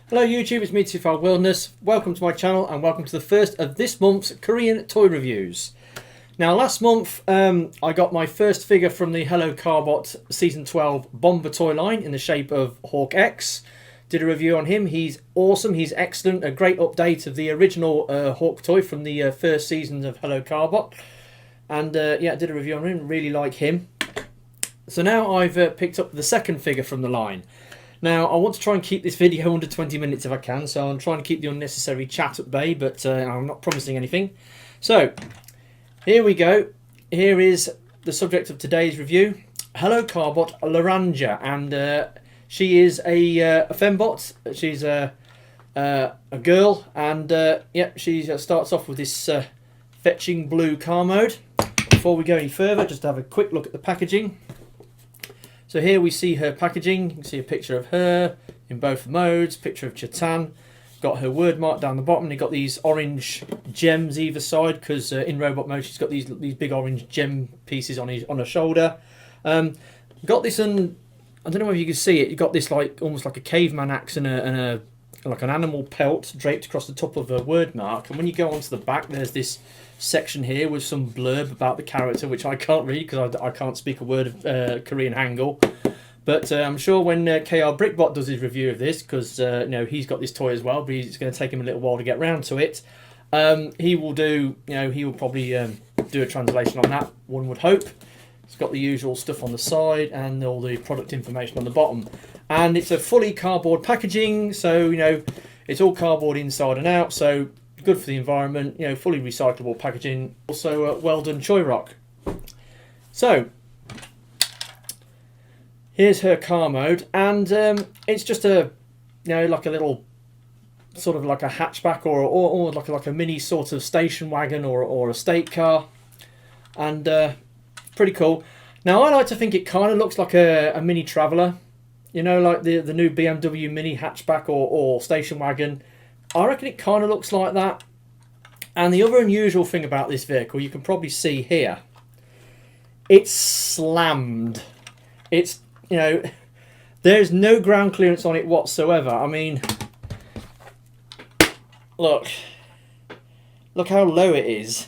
Hello YouTube, it's me, Tifal Wilderness. Welcome to my channel and welcome to the first of this month's Korean toy reviews. Now last month I got my first figure from the Hello Carbot Season 12 Bomba toy line in the shape of Hawk X. Did a review on him. He's awesome, he's excellent, a great update of the original Hawk toy from the first season of Hello Carbot. And yeah, did a review on him, really like him. So now I've picked up the second figure from the line. Now, I want to try and keep this video under 20 minutes if I can, so I'm trying to keep the unnecessary chat at bay, but I'm not promising anything. So, here we go. Here is the subject of today's review. Hello Carbot Laranja, and she is a Fembot. She's a girl, and yeah, she starts off with this fetching blue car mode. Before we go any further, just have a quick look at the packaging. So here we see her packaging. You can see a picture of her in both modes, picture of Chatan. Got her word mark down the bottom. You've got these orange gems either side because in robot mode she's got these big orange gem pieces on her shoulder. Got this, and I don't know if you can see it. You've got this like almost like a caveman axe and a like an animal pelt draped across the top of her word mark. And when you go onto the back, there's this section here with some blurb about the character, which I can't read because I can't speak a word of Korean Hangul. But I'm sure when KR Brickbot does his review of this, because you know, he's got this toy as well, but it's going to take him a little while to get round to it. He will do, you know, he will probably do a translation on that, one would hope. It's got the usual stuff on the side and all the product information on the bottom. And it's a fully cardboard packaging, so you know, it's all cardboard inside and out, so good for the environment, you know, fully recyclable packaging. Also well done Choi Rock. So here's her car mode, and it's just a, you know, like a little sort of like a hatchback or like a mini sort of station wagon or a state car, and pretty cool. Now I like to think it kind of looks like a mini traveller, you know, like the new BMW mini hatchback or station wagon. I reckon it kind of looks like that. And the other unusual thing about this vehicle, you can probably see here, it's slammed. It's, you know, there's no ground clearance on it whatsoever. I mean, look how low it is.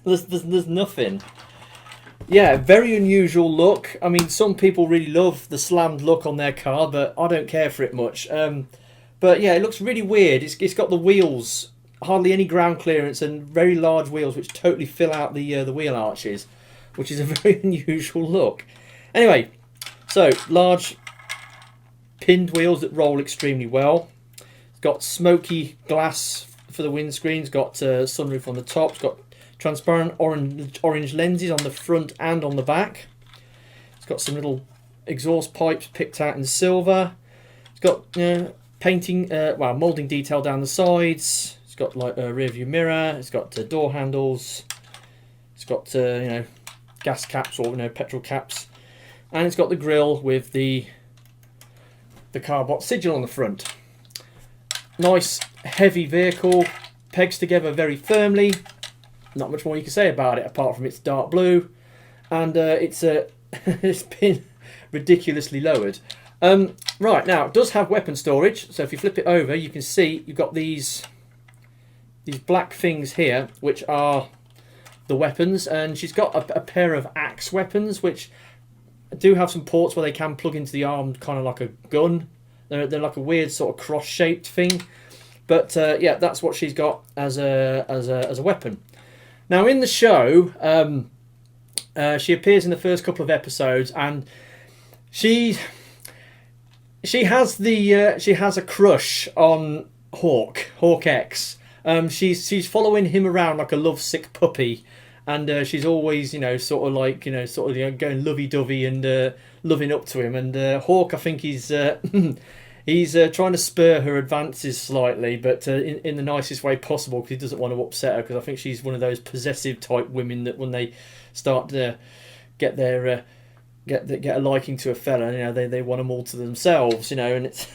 There's nothing. Yeah, very unusual look. I mean, some people really love the slammed look on their car, but I don't care for it much. But yeah, it looks really weird. It's got the wheels, hardly any ground clearance, and very large wheels which totally fill out the wheel arches, which is a very unusual look. Anyway, so large pinned wheels that roll extremely well. It's got smoky glass for the windscreen. It's got sunroof on the top. It's got transparent orange lenses on the front and on the back. It's got some little exhaust pipes picked out in silver. It's got painting, well, moulding detail down the sides. It's got like a rear view mirror. It's got door handles. It's got you know, gas caps or, you know, petrol caps, and it's got the grille with the Carbot sigil on the front. Nice heavy vehicle, pegs together very firmly. Not much more you can say about it apart from it's dark blue, and it's it's been ridiculously lowered. Right, now it does have weapon storage, so if you flip it over you can see you've got these black things here which are the weapons, and she's got a pair of axe weapons which do have some ports where they can plug into the arm, kind of like a gun. They're like a weird sort of cross shaped thing, but yeah, that's what she's got as a weapon. Now in the show, she appears in the first couple of episodes, and she has a crush on Hawk X. She's following him around like a lovesick puppy, and she's always, you know, sort of like, you know, sort of, you know, going lovey-dovey and loving up to him. And Hawk, I think he's he's trying to spur her advances slightly, but in the nicest way possible, because he doesn't want to upset her. Because I think she's one of those possessive type women that when they start to get a liking to a fella, you know, they want them all to themselves, you know, and it's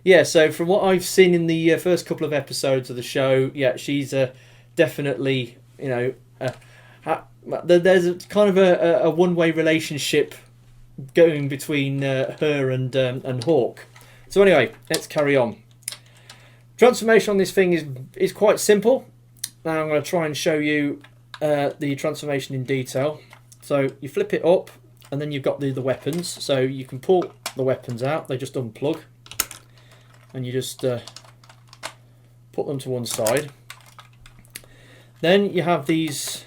yeah. So from what I've seen in the first couple of episodes of the show, yeah, she's definitely, you know, there's a kind of a one-way relationship going between her and Hawk. So anyway, let's carry on. Transformation on this thing is quite simple. Now I'm going to try and show you the transformation in detail. So you flip it up, and then you've got the weapons. So you can pull the weapons out, they just unplug, and you just put them to one side. Then you have these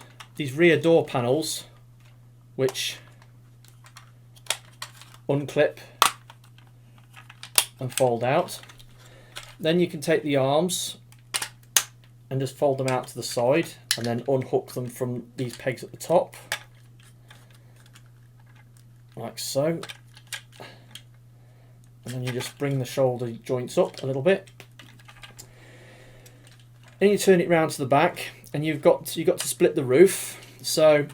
rear door panels, which unclip and fold out. Then you can take the arms and just fold them out to the side, and then unhook them from these pegs at the top, like so. And then you just bring the shoulder joints up a little bit. Then you turn it round to the back, and you've got to split the roof. So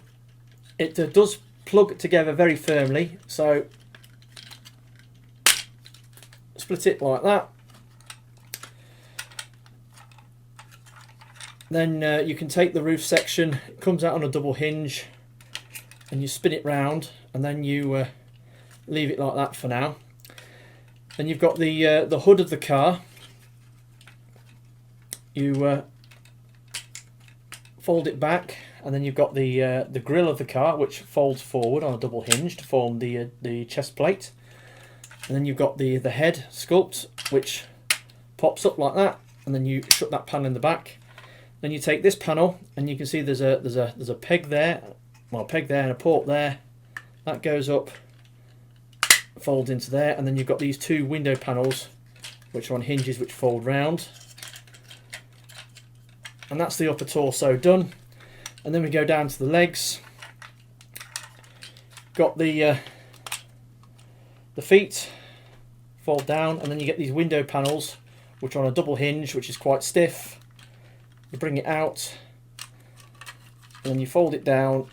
it does plug together very firmly. So split it like that. Then you can take the roof section, it comes out on a double hinge, and you spin it round, and then you leave it like that for now. Then you've got the hood of the car. You fold it back, and then you've got the grille of the car, which folds forward on a double hinge to form the chest plate. And then you've got the head sculpt, which pops up like that, and then you shut that panel in the back. Then you take this panel, and you can see there's a peg there, well, a peg there and a port there. That goes up, folds into there, and then you've got these two window panels, which are on hinges, which fold round. And that's the upper torso done. And then we go down to the legs. Got the feet fold down, and then you get these window panels, which are on a double hinge, which is quite stiff. You bring it out, and then you fold it down,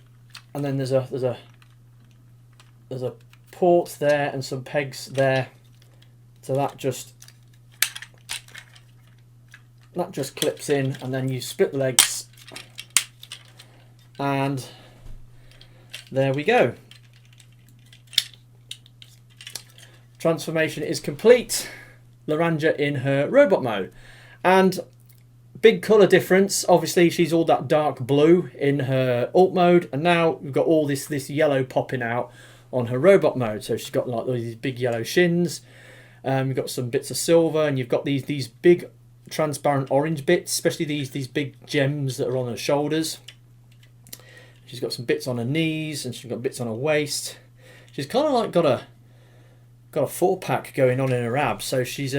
and then there's a port there and some pegs there, so that just clips in, and then you split the legs, and there we go. Transformation is complete. Laranja in her robot mode, and big colour difference. Obviously she's all that dark blue in her alt mode, and now we've got all this yellow popping out on her robot mode. So she's got like these big yellow shins, you've got some bits of silver, and you've got these big transparent orange bits, especially these big gems that are on her shoulders. She's got some bits on her knees, and she's got bits on her waist. She's kind of like got a 4-pack going on in her abs, so she's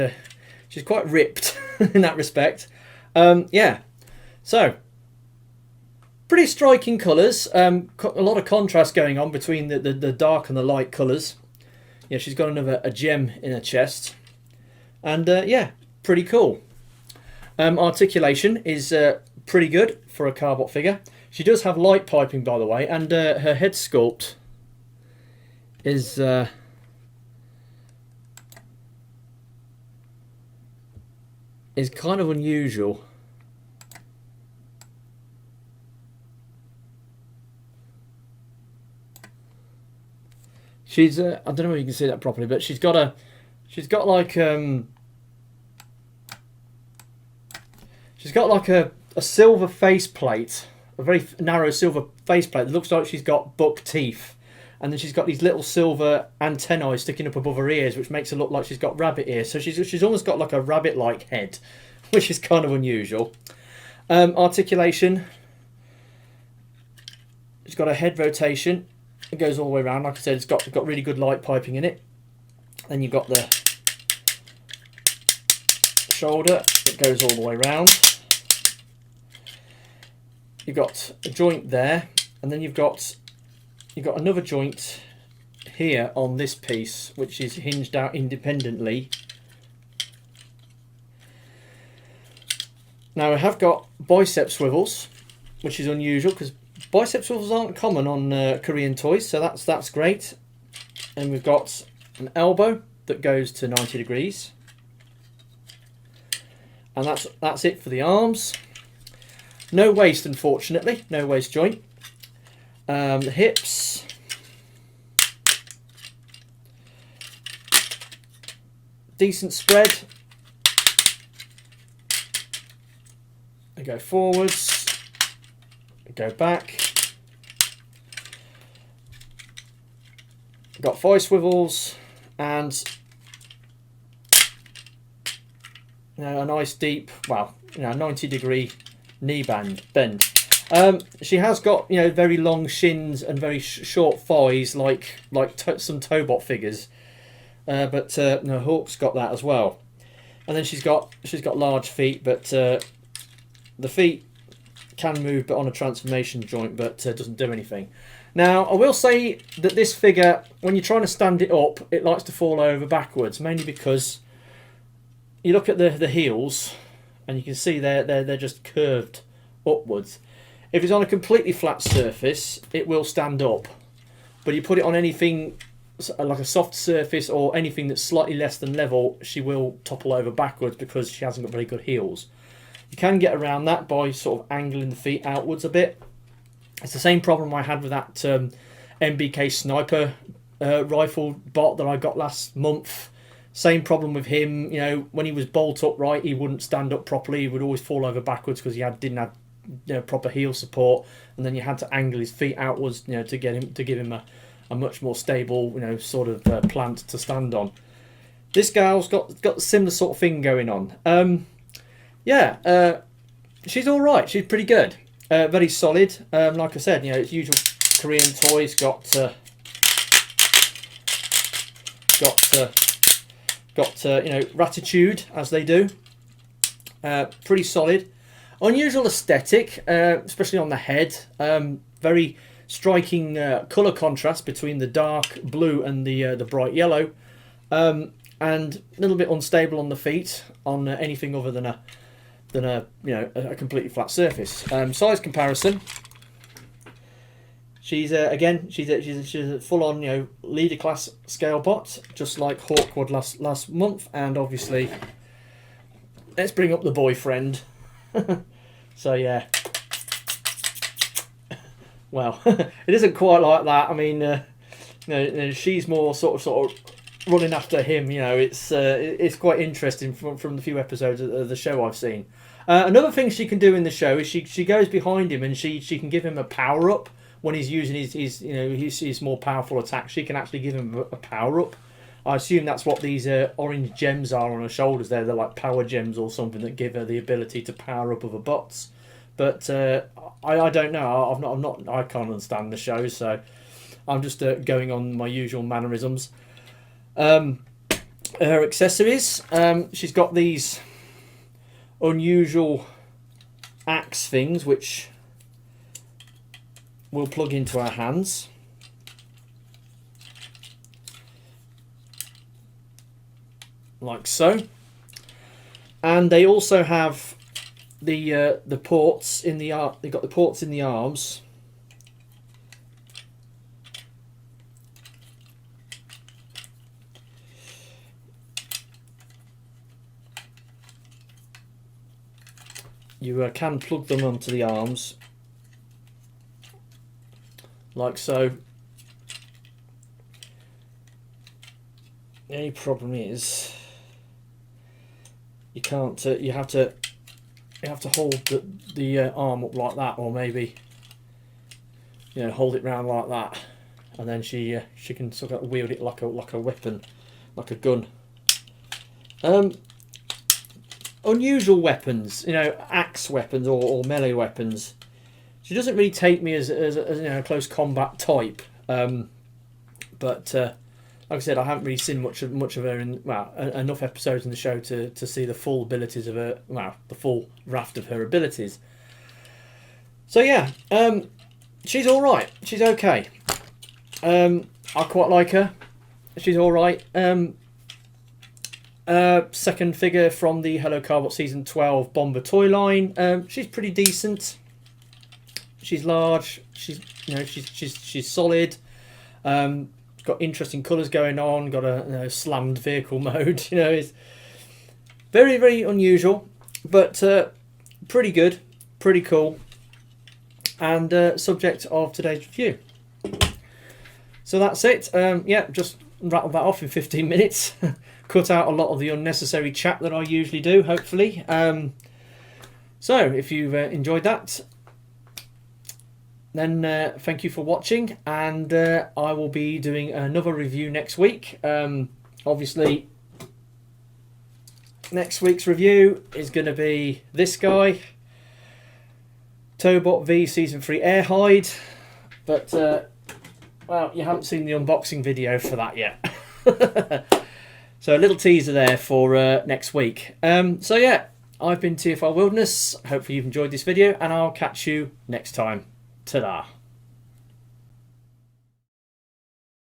quite ripped in that respect. Yeah, so pretty striking colours. A lot of contrast going on between the dark and the light colours. Yeah, she's got a gem in her chest, and yeah, pretty cool. Articulation is pretty good for a Carbot figure. She does have light piping, by the way, and her head sculpt is kind of unusual. She's I don't know if you can see that properly, but she's got like a silver faceplate, a very narrow silver faceplate that looks like she's got buck teeth, and then she's got these little silver antennae sticking up above her ears, which makes her look like she's got rabbit ears. So she's almost got like a rabbit-like head, which is kind of unusual. Articulation. She's got a head rotation. It goes all the way around. Like I said, it's got really good light piping in it. Then you've got the shoulder that goes all the way around. You've got a joint there, and then you've got another joint here on this piece, which is hinged out independently. Now I have got bicep swivels, which is unusual because bicep swivels aren't common on Korean toys, so that's great. And we've got an elbow that goes to 90 degrees, and that's it for the arms. No waist, unfortunately, no waist joint. The hips, decent spread, I go forwards, I go back. Got 5 swivels and a nice deep, well, 90-degree knee bend. She has got very long shins and very short thighs, like some Tobot figures. But Hawk's got that as well. And then she's got large feet, but the feet can move, but on a transformation joint, but doesn't do anything. Now, I will say that this figure, when you're trying to stand it up, it likes to fall over backwards, mainly because you look at the heels, and you can see they're just curved upwards. If it's on a completely flat surface, it will stand up. But you put it on anything like a soft surface or anything that's slightly less than level, she will topple over backwards because she hasn't got very good heels. You can get around that by sort of angling the feet outwards a bit. It's the same problem I had with that MBK sniper rifle bot that I got last month. Same problem with him. When he was bolt upright, he wouldn't stand up properly. He would always fall over backwards because he didn't have proper heel support, and then you had to angle his feet outwards, to give him a much more stable, sort of plant to stand on. This gal's got a similar sort of thing going on. She's all right. She's pretty good. Very solid. Like I said, it's usual Korean toys. Got Ratitude, as they do. Pretty solid. Unusual aesthetic, especially on the head. Very striking colour contrast between the dark blue and the bright yellow, and a little bit unstable on the feet on anything other than a completely flat surface. Size comparison. She's a full-on leader class scale bot, just like Hawk was last month, and obviously let's bring up the boyfriend. So yeah, well, it isn't quite like that. I mean, she's more sort of running after him. It's quite interesting from the few episodes of the show I've seen. Another thing she can do in the show is she goes behind him and she can give him a power up when he's using his more powerful attack. She can actually give him a power up. I assume that's what these orange gems are on her shoulders there. They're like power gems or something that give her the ability to power up other bots. But I don't know. I can't understand the show, so I'm just going on my usual mannerisms. Her accessories. She's got these unusual axe things which will plug into our hands. Like so, and they also have the ports in the arm. They've got the ports in the arms. You can plug them onto the arms, like so. The only problem is you can't. You have to hold the arm up like that, or maybe hold it round like that, and then she can sort of wield it like a weapon, like a gun. Unusual weapons, axe weapons or melee weapons. She doesn't really take me as a close combat type, but like I said, I haven't really seen much of her in enough episodes in the show to see the full abilities of her, the full raft of her abilities. So yeah, she's all right. She's okay. I quite like her. She's all right. Second figure from the Hello Carbot season 12 Bomba toy line. She's pretty decent. She's large. She's solid. Got interesting colours going on. Got a slammed vehicle mode. It's very, very unusual, but pretty good, pretty cool, and subject of today's review. So that's it. Just rattled that off in 15 minutes. Cut out a lot of the unnecessary chat that I usually do, hopefully. So if you've enjoyed that, then thank you for watching, and I will be doing another review next week. Obviously, next week's review is going to be this guy, Tobot V Season 3 Air Hide, but well, you haven't seen the unboxing video for that yet. So a little teaser there for next week. So yeah, I've been TFR Wilderness. Hopefully you've enjoyed this video, and I'll catch you next time. Ta-da.